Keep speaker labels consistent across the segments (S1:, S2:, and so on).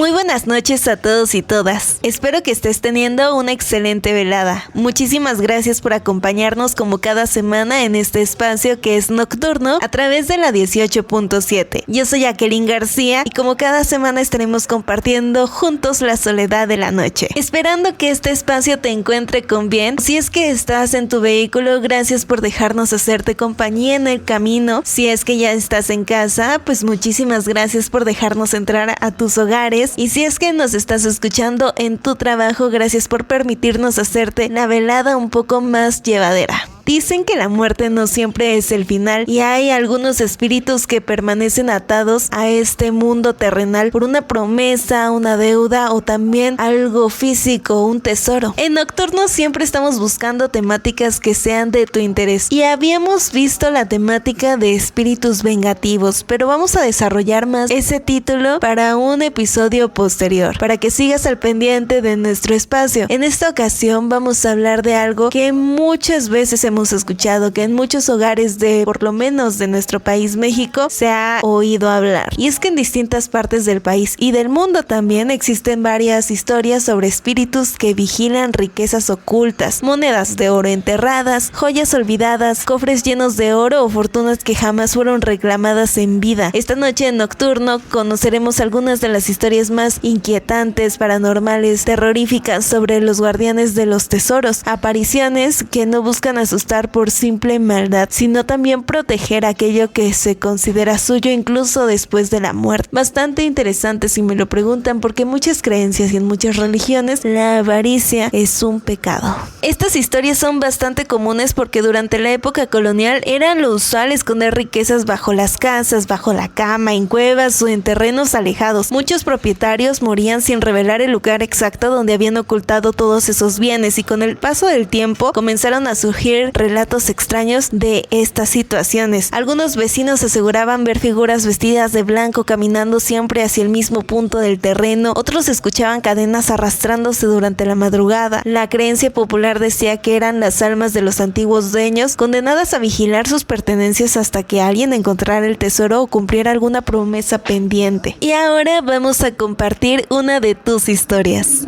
S1: Muy buenas noches a todos y todas. Espero que estés teniendo una excelente velada. Muchísimas gracias por acompañarnos como cada semana en este espacio que es nocturno a través de la 18.7. Yo soy Jacqueline García y como cada semana estaremos compartiendo juntos la soledad de la noche. Esperando que este espacio te encuentre con bien. Si es que estás en tu vehículo, gracias por dejarnos hacerte compañía en el camino. Si es que ya estás en casa, pues muchísimas gracias por dejarnos entrar a tus hogares. Y si es que nos estás escuchando en tu trabajo, gracias por permitirnos hacerte la velada un poco más llevadera. Dicen que la muerte no siempre es el final y hay algunos espíritus que permanecen atados a este mundo terrenal por una promesa, una deuda o también algo físico, un tesoro. En Nocturno siempre estamos buscando temáticas que sean de tu interés y habíamos visto la temática de espíritus vengativos, pero vamos a desarrollar más ese título para un episodio posterior, para que sigas al pendiente de nuestro espacio. En esta ocasión vamos a hablar de algo que muchas veces hemos escuchado, que en muchos hogares de, por lo menos de nuestro país México, se ha oído hablar. Y es que en distintas partes del país y del mundo también existen varias historias sobre espíritus que vigilan riquezas ocultas, monedas de oro enterradas, joyas olvidadas, cofres llenos de oro o fortunas que jamás fueron reclamadas en vida. Esta noche en Nocturno conoceremos algunas de las historias más inquietantes, paranormales, terroríficas sobre los guardianes de los tesoros, apariciones que no buscan asustar por simple maldad, sino también proteger aquello que se considera suyo incluso después de la muerte. Bastante interesante si me lo preguntan, porque en muchas creencias y en muchas religiones la avaricia es un pecado. Estas historias son bastante comunes porque durante la época colonial era lo usual esconder riquezas bajo las casas, bajo la cama, en cuevas o en terrenos alejados. Muchos propietarios morían sin revelar el lugar exacto donde habían ocultado todos esos bienes y con el paso del tiempo comenzaron a surgir relatos extraños de estas situaciones. Algunos vecinos aseguraban ver figuras vestidas de blanco caminando siempre hacia el mismo punto del terreno. Otros escuchaban cadenas arrastrándose durante la madrugada. La creencia popular decía que eran las almas de los antiguos dueños condenadas a vigilar sus pertenencias hasta que alguien encontrara el tesoro o cumpliera alguna promesa pendiente. Y ahora vamos a compartir una de tus historias.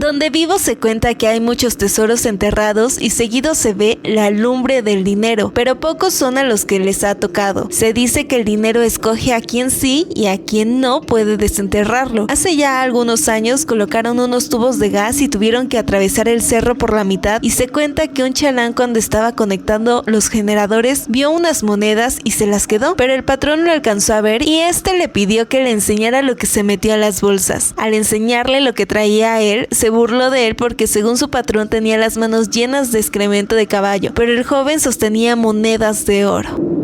S1: Donde vivo se cuenta que hay muchos tesoros enterrados y seguido se ve la lumbre del dinero, pero pocos son a los que les ha tocado. Se dice que el dinero escoge a quien sí y a quien no puede desenterrarlo. Hace ya algunos años colocaron unos tubos de gas y tuvieron que atravesar el cerro por la mitad y se cuenta que un chalán cuando estaba conectando los generadores vio unas monedas y se las quedó, pero el patrón lo alcanzó a ver y este le pidió que le enseñara lo que se metió a las bolsas. Al enseñarle lo que traía a él, se burló de él porque según su patrón tenía las manos llenas de excremento de caballo, pero el joven sostenía monedas de oro.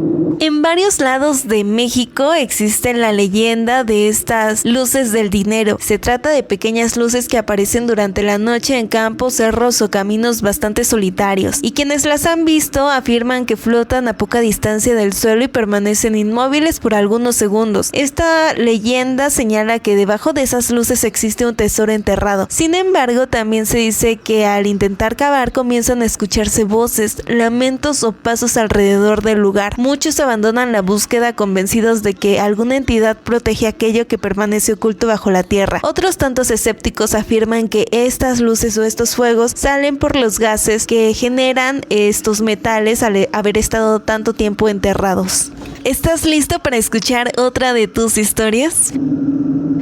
S1: En varios lados de México existe la leyenda de estas luces del dinero. Se trata de pequeñas luces que aparecen durante la noche en campos, cerros o caminos bastante solitarios, y quienes las han visto afirman que flotan a poca distancia del suelo y permanecen inmóviles por algunos segundos. Esta leyenda señala que debajo de esas luces existe un tesoro enterrado. Sin embargo, también se dice que al intentar cavar comienzan a escucharse voces, lamentos o pasos alrededor del lugar. Muchos abandonan la búsqueda convencidos de que alguna entidad protege aquello que permanece oculto bajo la tierra. Otros tantos escépticos afirman que estas luces o estos fuegos salen por los gases que generan estos metales al haber estado tanto tiempo enterrados. ¿Estás listo para escuchar otra de tus historias?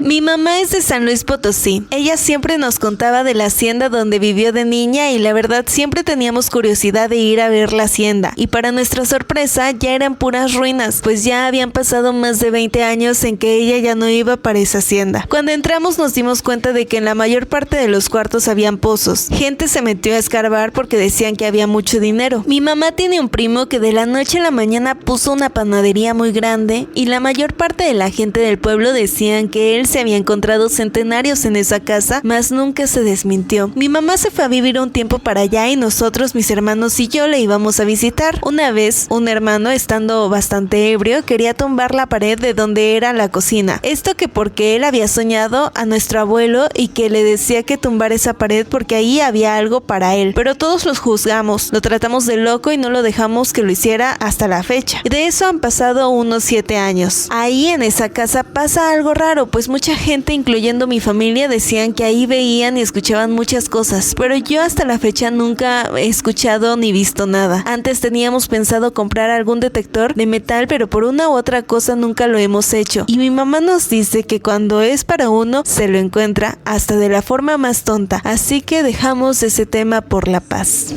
S1: Mi mamá es de San Luis Potosí. Ella siempre nos contaba de la hacienda donde vivió de niña y la verdad siempre teníamos curiosidad de ir a ver la hacienda. Y para nuestra sorpresa ya eran puras ruinas, pues ya habían pasado más de 20 años en que ella ya no iba para esa hacienda. Cuando entramos nos dimos cuenta de que en la mayor parte de los cuartos habían pozos. Gente se metió a escarbar porque decían que había mucho dinero. Mi mamá tiene un primo que de la noche a la mañana puso una panadería muy grande y la mayor parte de la gente del pueblo decían que él se había encontrado centenarios en esa casa, mas nunca se desmintió. Mi mamá se fue a vivir un tiempo para allá y nosotros, mis hermanos y yo, le íbamos a visitar. Una vez, un hermano, estando bastante ebrio, quería tumbar la pared de donde era la cocina. Esto que porque él había soñado a nuestro abuelo y que le decía que tumbara esa pared porque ahí había algo para él. Pero todos los juzgamos, lo tratamos de loco y no lo dejamos que lo hiciera hasta la fecha. De eso han pasado unos 7 años. Ahí en esa casa pasa algo raro, pues mucha gente, incluyendo mi familia, decían que ahí veían y escuchaban muchas cosas, pero yo hasta la fecha nunca he escuchado ni visto nada. Antes teníamos pensado comprar algún detector de metal, pero por una u otra cosa nunca lo hemos hecho. Y mi mamá nos dice que cuando es para uno, se lo encuentra hasta de la forma más tonta. Así que dejamos ese tema por la paz.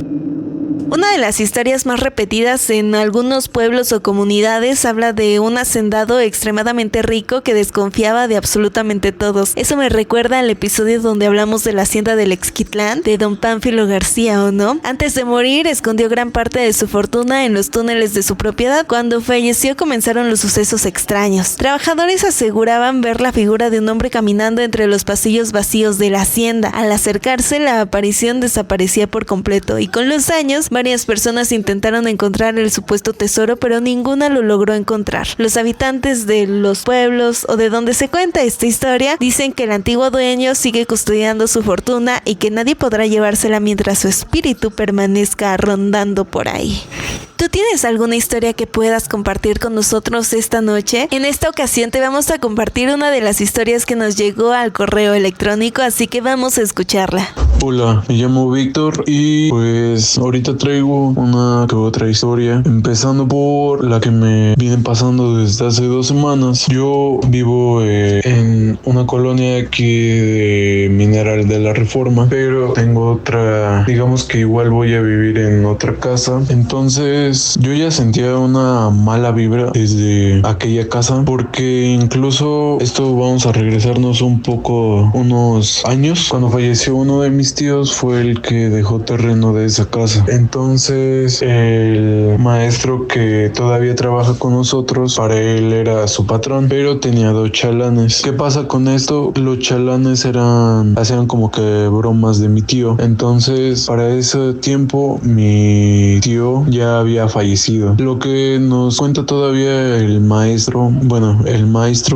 S1: Una de las historias más repetidas en algunos pueblos o comunidades habla de un hacendado extremadamente rico que desconfiaba de absolutamente todos. Eso me recuerda al episodio donde hablamos de la hacienda del Exquitlán, de don Pánfilo García, ¿o no? Antes de morir, escondió gran parte de su fortuna en los túneles de su propiedad. Cuando falleció, comenzaron los sucesos extraños. Trabajadores aseguraban ver la figura de un hombre caminando entre los pasillos vacíos de la hacienda. Al acercarse, la aparición desaparecía por completo y con los años, varias personas intentaron encontrar el supuesto tesoro, pero ninguna lo logró encontrar. Los habitantes de los pueblos o de donde se cuenta esta historia dicen que el antiguo dueño sigue custodiando su fortuna y que nadie podrá llevársela mientras su espíritu permanezca rondando por ahí. ¿Tú tienes alguna historia que puedas compartir con nosotros esta noche? En esta ocasión te vamos a compartir una de las historias que nos llegó al correo electrónico, así que vamos a escucharla.
S2: Hola, me llamo Víctor y pues ahorita traigo una que otra historia, empezando por la que me vienen pasando desde hace 2 semanas. Yo vivo en una colonia aquí de Mineral de la Reforma, pero tengo otra, digamos que igual voy a vivir en otra casa. Entonces yo ya sentía una mala vibra desde aquella casa, porque incluso esto vamos a regresarnos un poco unos años. Cuando falleció uno de mis tíos fue el que dejó terreno de esa casa. Entonces el maestro que todavía trabaja con nosotros, para él era su patrón, pero tenía 2 chalanes. ¿Qué pasa con esto? Los chalanes hacían como que bromas de mi tío. Entonces para ese tiempo mi tío ya había fallecido. Lo que nos cuenta todavía el maestro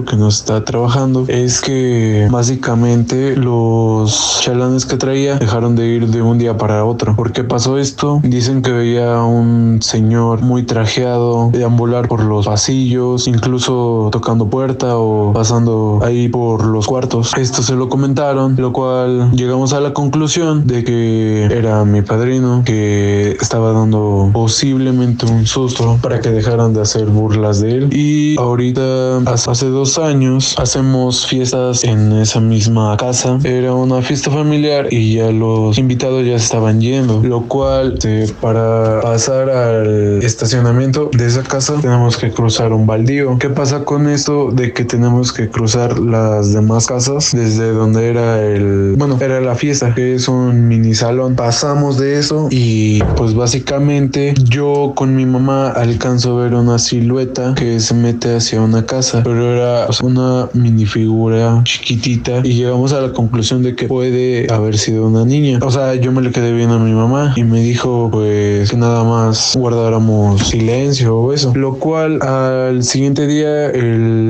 S2: que nos está trabajando, es que básicamente los chalanes que traía dejaron de ir de un día para otro. ¿Por qué pasó esto? Dicen que veía a un señor muy trajeado deambular por los pasillos, incluso tocando puerta o pasando ahí por los cuartos. Esto se lo comentaron, lo cual llegamos a la conclusión de que era mi padrino, que estaba dando posiblemente un susto para que dejaran de hacer burlas de él. Y ahorita, hace 2 años, hacemos fiestas en esa misma casa. Era una fiesta familiar y ya los invitados ya estaban yendo, lo cual para pasar al estacionamiento de esa casa tenemos que cruzar un baldío. ¿Qué pasa con esto de que tenemos que cruzar las demás casas desde donde era la fiesta, que es un mini salón? Pasamos de eso y pues básicamente yo con mi mamá alcanzo a ver una silueta que se mete hacia una casa, pero era una minifigura chiquitita y llegamos a la conclusión de que puede haber sido una niña. O sea, yo me le quedé viendo a mi mamá y me dijo pues que nada más guardáramos silencio o eso, lo cual al siguiente día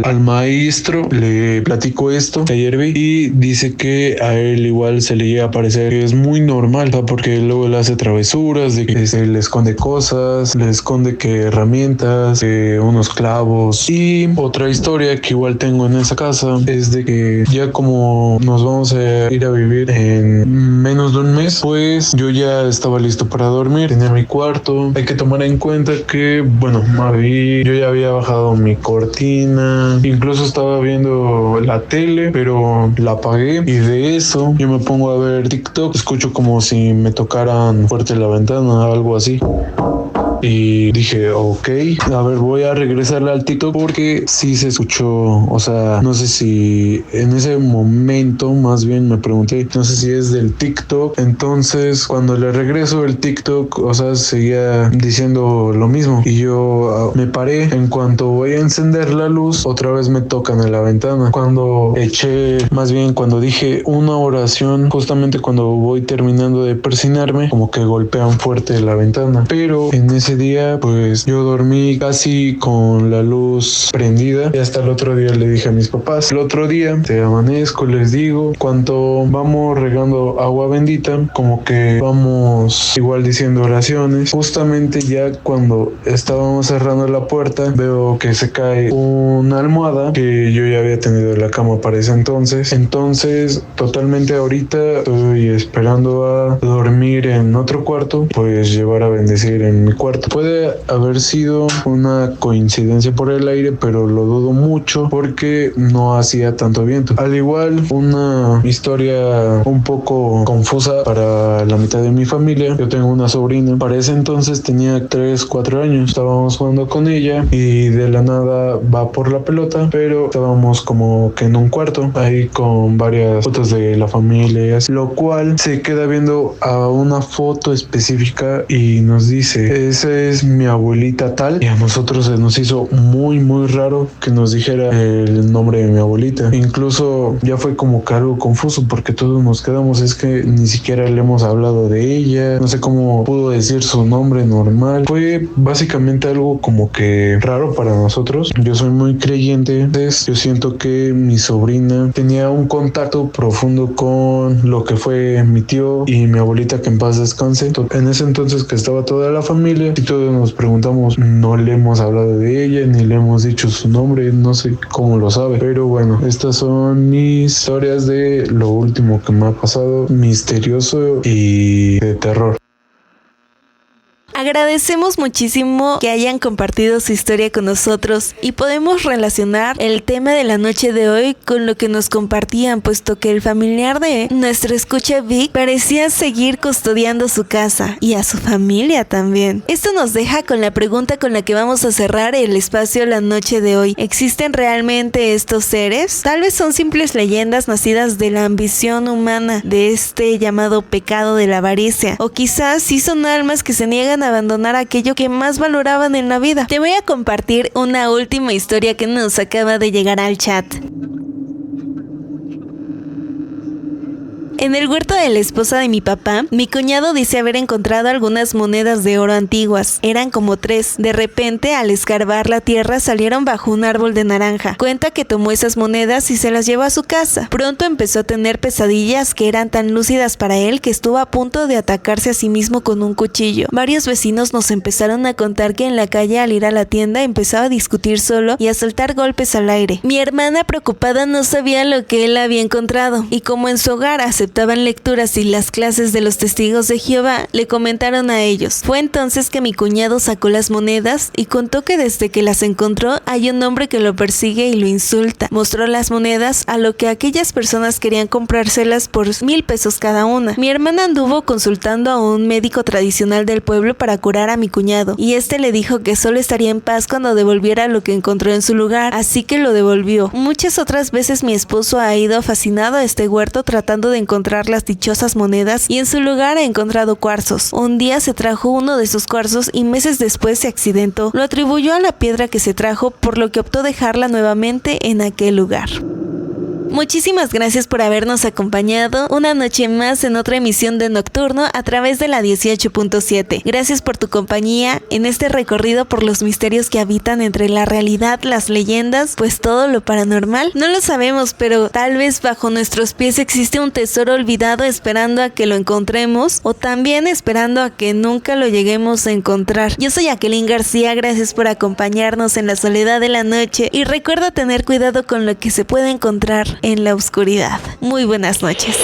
S2: al maestro le platico esto que ayer vi y dice que a él igual se le llega a parecer que es muy normal, ¿sabes? Porque luego le hace travesuras de que se le esconde cosas, le esconde que herramientas, unos clavos. Y otra historia que igual tengo en esa casa es de que ya como nos vamos a ir a vivir en menos de un mes, pues yo ya estaba listo para dormir, tenía mi cuarto. Hay que tomar en cuenta que yo ya había bajado mi cortina, incluso estaba viendo la tele, pero la apagué, y de eso yo me pongo a ver TikTok, escucho como si me tocaran fuerte la ventana, algo así. y dije, ok, a ver, voy a regresarle al TikTok porque sí se escuchó, o sea, no sé si en ese momento, más bien me pregunté, no sé si es del TikTok. Entonces cuando le regreso el TikTok, o sea, seguía diciendo lo mismo y yo me paré. En cuanto voy a encender la luz, otra vez me tocan en la ventana. Cuando dije una oración, justamente cuando voy terminando de persinarme, como que golpean fuerte la ventana. Pero en ese día, pues yo dormí casi con la luz prendida y hasta el otro día le dije a mis papás. El otro día te amanezco, les digo, cuando vamos regando agua bendita, como que vamos igual diciendo oraciones. Justamente ya cuando estábamos cerrando la puerta, veo que se cae una almohada que yo ya había tenido en la cama para ese entonces. Entonces, totalmente ahorita estoy esperando a dormir en otro cuarto, pues llevar a bendecir en mi cuarto. Puede haber sido una coincidencia por el aire, pero lo dudo mucho porque no hacía tanto viento. Al igual, una historia un poco confusa para la mitad de mi familia. Yo tengo una sobrina. Para ese entonces tenía 3-4 años. Estábamos jugando con ella y de la nada va por la pelota, pero estábamos como que en un cuarto ahí con varias fotos de la familia y así, lo cual se queda viendo a una foto específica y nos dice, esa es mi abuelita tal, y a nosotros se nos hizo muy raro que nos dijera el nombre de mi abuelita. Incluso ya fue como que algo confuso porque todos nos quedamos, es que ni siquiera le hemos hablado de ella, no sé cómo pudo decir su nombre normal. Fue básicamente algo como que raro para nosotros. Yo soy muy creyente, entonces yo siento que mi sobrina tenía un contacto profundo con lo que fue mi tío y mi abuelita, que en paz descanse. En ese entonces que estaba toda la familia y todos nos preguntamos, no le hemos hablado de ella ni le hemos dicho su nombre, no sé cómo lo sabe, pero bueno, estas son mis historias de lo último que me ha pasado, misterioso y de terror.
S1: Agradecemos muchísimo que hayan compartido su historia con nosotros y podemos relacionar el tema de la noche de hoy con lo que nos compartían, puesto que el familiar de nuestro escucha Vic parecía seguir custodiando su casa y a su familia también. Esto nos deja con la pregunta con la que vamos a cerrar el espacio la noche de hoy. ¿Existen realmente estos seres? Tal vez son simples leyendas nacidas de la ambición humana, de este llamado pecado de la avaricia, o quizás sí son almas que se niegan a abandonar aquello que más valoraban en la vida. Te voy a compartir una última historia que nos acaba de llegar al chat. En el huerto de la esposa de mi papá, mi cuñado dice haber encontrado algunas monedas de oro antiguas. Eran como 3. De repente, al escarbar la tierra, salieron bajo un árbol de naranja. Cuenta que tomó esas monedas y se las llevó a su casa. Pronto empezó a tener pesadillas que eran tan lúcidas para él que estuvo a punto de atacarse a sí mismo con un cuchillo. Varios vecinos nos empezaron a contar que en la calle, al ir a la tienda, empezaba a discutir solo y a soltar golpes al aire. Mi hermana, preocupada, no sabía lo que él había encontrado, y como en su hogar aceptaban lecturas y las clases de los testigos de Jehová, le comentaron a ellos. Fue entonces que mi cuñado sacó las monedas y contó que desde que las encontró hay un hombre que lo persigue y lo insulta. Mostró las monedas, a lo que aquellas personas querían comprárselas por 1,000 pesos cada una. Mi hermana anduvo consultando a un médico tradicional del pueblo para curar a mi cuñado, y este le dijo que solo estaría en paz cuando devolviera lo que encontró en su lugar, así que lo devolvió. Muchas otras veces mi esposo ha ido fascinado a este huerto tratando de encontrar las dichosas monedas, y en su lugar ha encontrado cuarzos. Un día se trajo uno de sus cuarzos y meses después se accidentó. Lo atribuyó a la piedra que se trajo, por lo que optó dejarla nuevamente en aquel lugar. Muchísimas gracias por habernos acompañado una noche más en otra emisión de Nocturno a través de la 18.7. Gracias por tu compañía en este recorrido por los misterios que habitan entre la realidad, las leyendas, pues todo lo paranormal. No lo sabemos, pero tal vez bajo nuestros pies existe un tesoro olvidado esperando a que lo encontremos, o también esperando a que nunca lo lleguemos a encontrar. Yo soy Jacqueline García, gracias por acompañarnos en la soledad de la noche, y recuerda tener cuidado con lo que se puede encontrar en la oscuridad. Muy buenas noches.